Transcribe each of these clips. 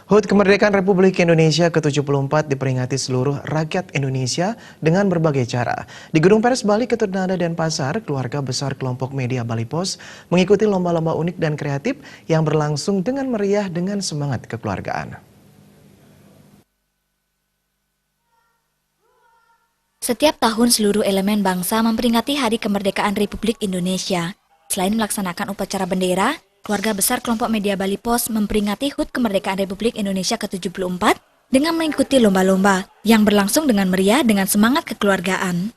HUT Kemerdekaan Republik Indonesia ke-74 diperingati seluruh rakyat Indonesia dengan berbagai cara. Di Gedung Pers Bali Ketut Nada Denpasar, keluarga besar kelompok media Bali Pos mengikuti lomba-lomba unik dan kreatif yang berlangsung dengan meriah dengan semangat kekeluargaan. Setiap tahun seluruh elemen bangsa memperingati Hari Kemerdekaan Republik Indonesia. Selain melaksanakan upacara bendera, keluarga besar kelompok media Bali Pos memperingati HUT Kemerdekaan Republik Indonesia ke-74 dengan mengikuti lomba-lomba yang berlangsung dengan meriah dengan semangat kekeluargaan.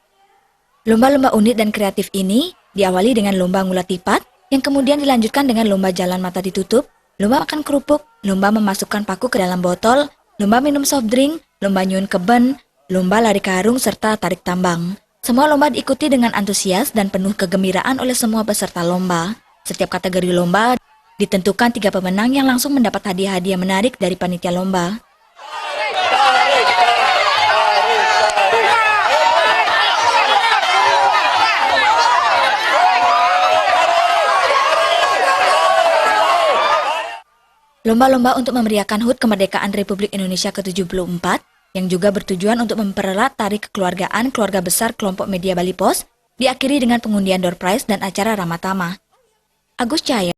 Lomba-lomba unik dan kreatif ini diawali dengan lomba ngulat lipat, yang kemudian dilanjutkan dengan lomba jalan mata ditutup, lomba makan kerupuk, lomba memasukkan paku ke dalam botol, lomba minum soft drink, lomba nyun keben, lomba lari karung, serta tarik tambang. Semua lomba diikuti dengan antusias dan penuh kegembiraan oleh semua peserta lomba. Setiap kategori lomba ditentukan 3 pemenang yang langsung mendapat hadiah-hadiah menarik dari panitia lomba. Lomba-lomba untuk memeriahkan HUT Kemerdekaan Republik Indonesia ke-74 yang juga bertujuan untuk mempererat tari kekeluargaan keluarga besar kelompok media Bali Pos diakhiri dengan pengundian door prize dan acara ramah tamah. Agus Cahaya